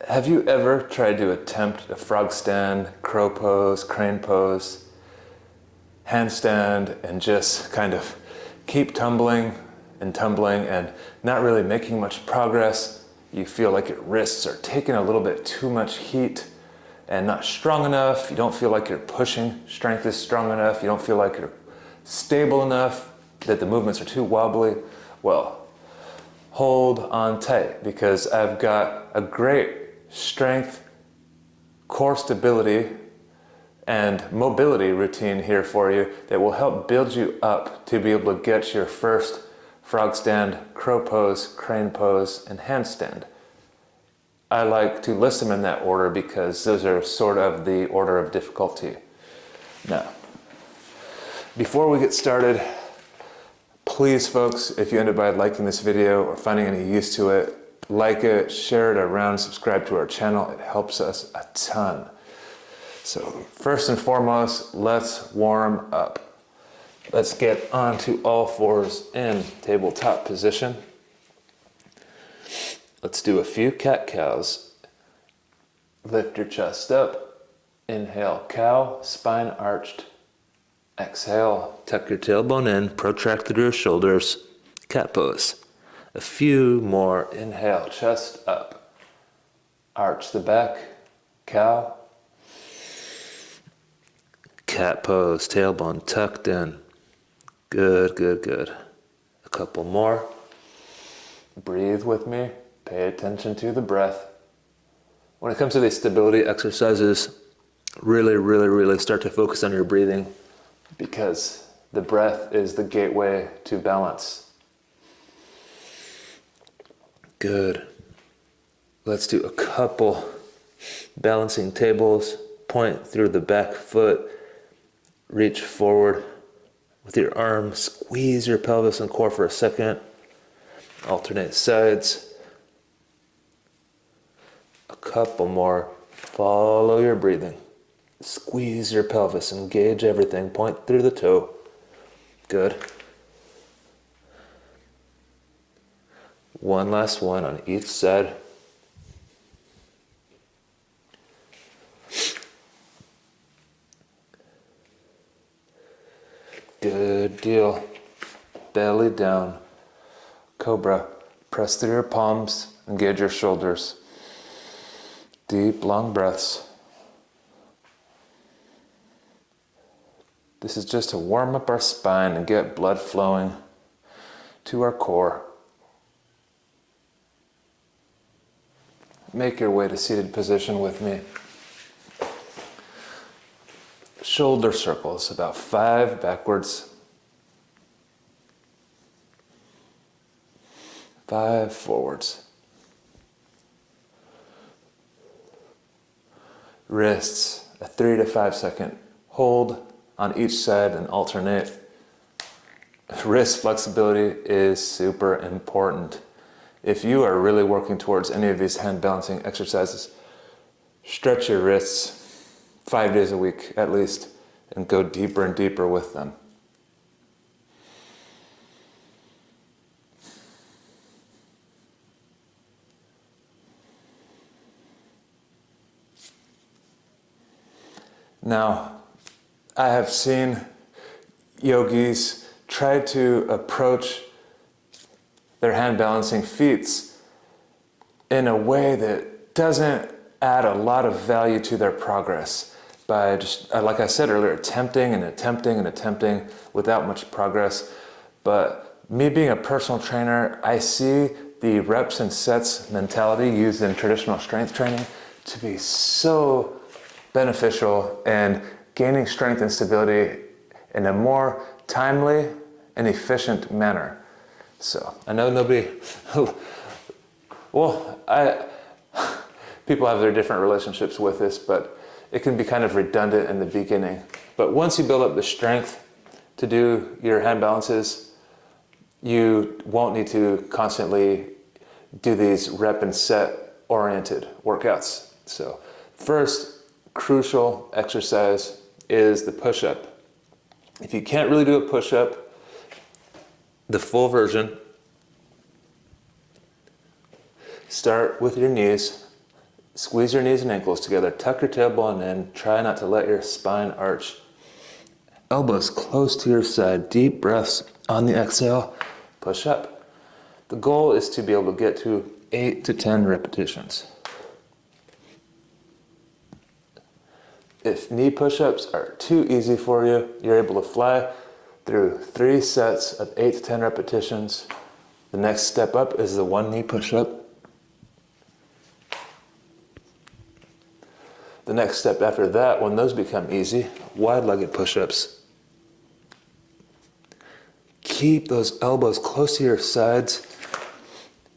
Have you ever tried to attempt a frog stand, crow pose, crane pose, handstand, and just kind of keep tumbling and not really making much progress? You feel like your wrists are taking a little bit too much heat and not strong enough. You don't feel like your pushing strength is strong enough. You don't feel like you're stable enough, that the movements are too wobbly. Well, hold on tight, because I've got a great strength, core stability, and mobility routine here for you that will help build you up to be able to get your first frog stand, crow pose, crane pose, and handstand. I like to list them in that order because those are sort of the order of difficulty. Now, before we get started, please folks, if you ended by liking this video or finding any use to it, like it, share it around, subscribe to our channel. It helps us a ton. So first and foremost, let's warm up. Let's get onto all fours in tabletop position. Let's do a few cat-cows. Lift your chest up. Inhale, cow, spine arched. Exhale, tuck your tailbone in, protract through your shoulders, cat pose. A few more. Inhale, chest up. Arch the back, cow. Cat pose, tailbone tucked in. Good, good, good. A couple more. Breathe with me. Pay attention to the breath. When it comes to these stability exercises, really start to focus on your breathing, because the breath is the gateway to balance. Good. Let's do a couple balancing tables. Point through the back foot. Reach forward with your arm. Squeeze your pelvis and core for a second. Alternate sides. A couple more. Follow your breathing. Squeeze your pelvis, engage everything, point through the toe. Good. One last one on each side. Good deal. Belly down. Cobra. Press through your palms, engage your shoulders. Deep, long breaths. This is just to warm up our spine and get blood flowing to our core. Make your way to seated position with me. Shoulder circles, about 5 backwards, 5 forwards. Wrists, a 3 to 5 second hold on each side and alternate. Wrist flexibility is super important. If you are really working towards any of these hand balancing exercises, stretch your wrists 5 days a week at least and go deeper and deeper with them. Now, I have seen yogis try to approach their hand balancing feats in a way that doesn't add a lot of value to their progress by just, like I said earlier, attempting without much progress. But me being a personal trainer, I see the reps and sets mentality used in traditional strength training to be so beneficial and gaining strength and stability in a more timely and efficient manner. So I know people have their different relationships with this, but it can be kind of redundant in the beginning. But once you build up the strength to do your hand balances, you won't need to constantly do these rep and set oriented workouts. So first crucial exercise is the push-up. If you can't really do a push-up, the full version, start with your knees Squeeze your knees and ankles together. Tuck your tailbone in. Try not to let your spine arch. Elbows close to your side. Deep breaths on the exhale. Push up. The goal is to be able to get to 8 to 10 repetitions. If knee push-ups are too easy for you, you're able to fly through 3 sets of 8 to 10 repetitions. The next step up is the 1 knee push-up. The next step after that, when those become easy, wide-legged push-ups. Keep those elbows close to your sides,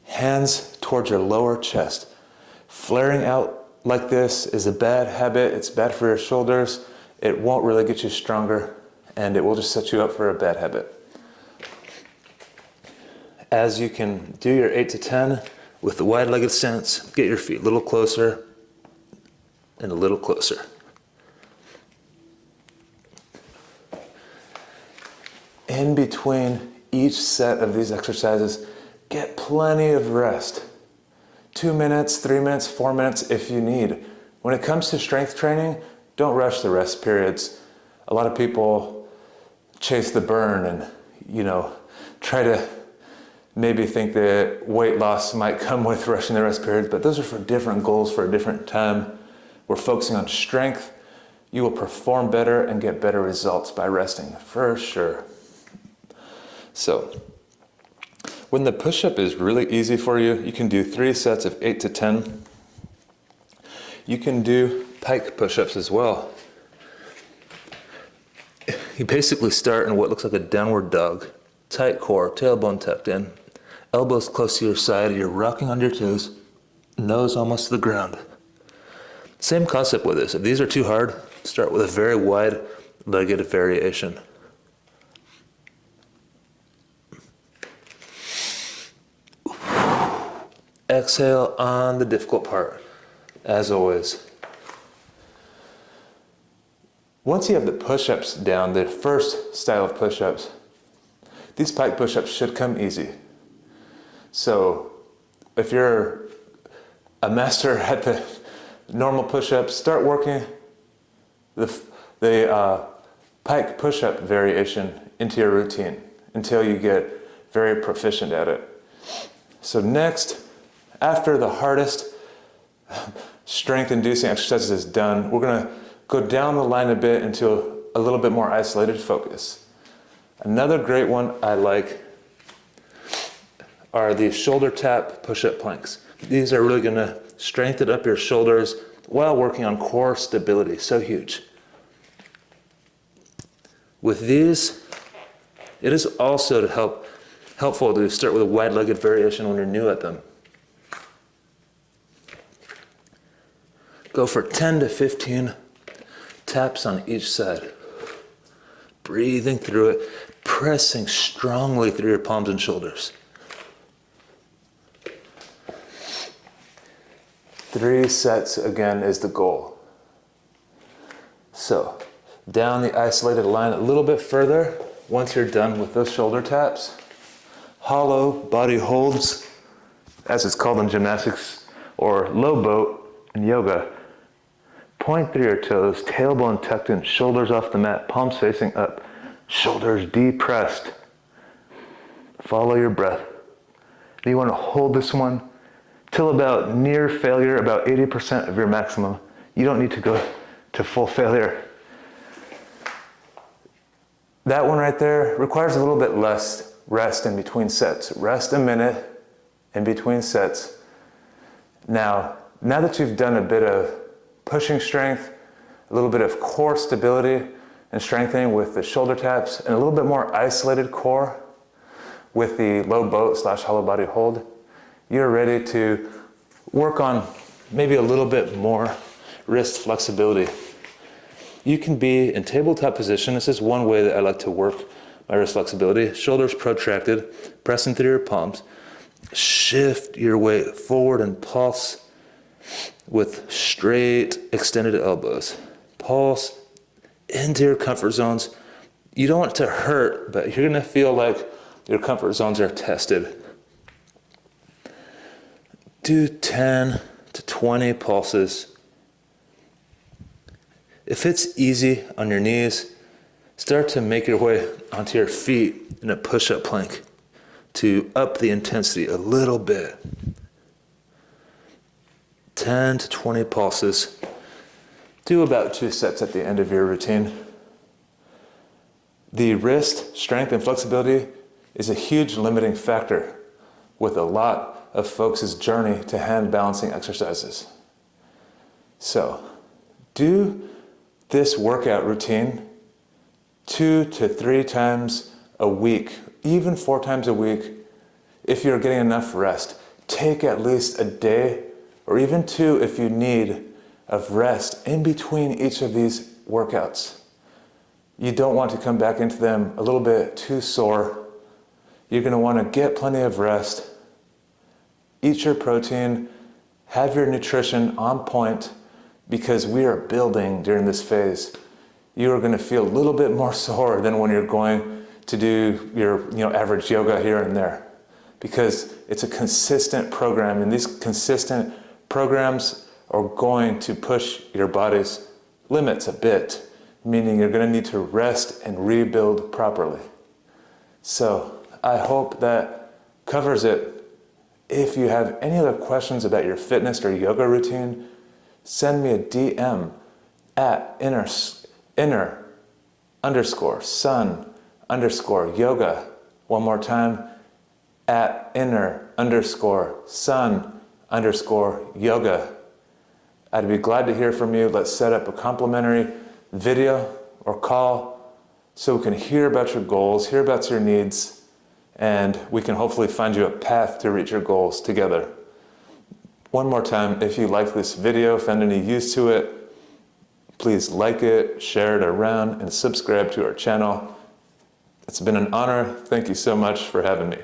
hands towards your lower chest. Flaring out like this is a bad habit. It's bad for your shoulders. It won't really get you stronger, and it will just set you up for a bad habit. As you can do your 8 to 10 with the wide-legged stance, get your feet a little closer and a little closer. In between each set of these exercises, get plenty of rest. 2 minutes, 3 minutes, 4 minutes if you need. When it comes to strength training, don't rush the rest periods. A lot of people chase the burn and, try to maybe think that weight loss might come with rushing the rest periods, but those are for different goals for a different time. We're focusing on strength. You will perform better and get better results by resting, for sure. So, when the push-up is really easy for you, you can do 3 sets of 8 to 10. You can do pike push-ups as well. You basically start in what looks like a downward dog. Tight core, tailbone tucked in, elbows close to your side, you're rocking on your toes, nose almost to the ground. Same concept with this. If these are too hard, start with a very wide-legged variation. Exhale on the difficult part, as always. Once you have the push-ups down, the first style of push-ups, these pike push-ups should come easy. So if you're a master at the normal push-ups, start working the pike push-up variation into your routine until you get very proficient at it. So next, after the hardest strength-inducing exercises is done, we're going to go down the line a bit into a little bit more isolated focus. Another great one I like are the shoulder tap push-up planks. These are really going to strengthen up your shoulders while working on core stability. So huge. With these, it is also helpful to start with a wide-legged variation when you're new at them. Go for 10 to 15 taps on each side. Breathing through it, pressing strongly through your palms and shoulders. 3 sets again is the goal. So, down the isolated line a little bit further, once you're done with those shoulder taps, hollow body holds, as it's called in gymnastics, or low boat in yoga. Point through your toes, tailbone tucked in, shoulders off the mat, palms facing up, shoulders depressed. Follow your breath. And you want to hold this one till about near failure, about 80% of your maximum. You don't need to go to full failure. That one right there requires a little bit less rest in between sets. Rest a minute in between sets. Now that you've done a bit of pushing strength, a little bit of core stability and strengthening with the shoulder taps, and a little bit more isolated core with the low boat / hollow body hold, you're ready to work on maybe a little bit more wrist flexibility. You can be in tabletop position. This is one way that I like to work my wrist flexibility. Shoulders protracted, pressing through your palms. Shift your weight forward and pulse with straight extended elbows. Pulse into your comfort zones. You don't want it to hurt, but you're going to feel like your comfort zones are tested. Do 10 to 20 pulses. If it's easy on your knees, start to make your way onto your feet in a push-up plank to up the intensity a little bit. 10 to 20 pulses. Do about 2 sets at the end of your routine. The wrist strength and flexibility is a huge limiting factor with a lot of folks' journey to hand balancing exercises. So, do this workout routine 2 to 3 times a week, even 4 times a week, if you're getting enough rest. Take at least a day, or even 2 if you need, of rest in between each of these workouts. You don't want to come back into them a little bit too sore. You're going to want to get plenty of rest, eat your protein, have your nutrition on point, because we are building during this phase. You are going to feel a little bit more sore than when you're going to do your average yoga here and there, because it's a consistent program, and these consistent programs are going to push your body's limits a bit, meaning you're going to need to rest and rebuild properly. So I hope that covers it. If you have any other questions about your fitness or yoga routine, send me a DM at inner_sun_yoga. One more time, at inner_sun_yoga. I'd be glad to hear from you. Let's set up a complimentary video or call so we can hear about your goals, hear about your needs, and we can hopefully find you a path to reach your goals together. One more time, if you like this video, found any use to it, please like it, share it around, and subscribe to our channel. It's been an honor. Thank you so much for having me.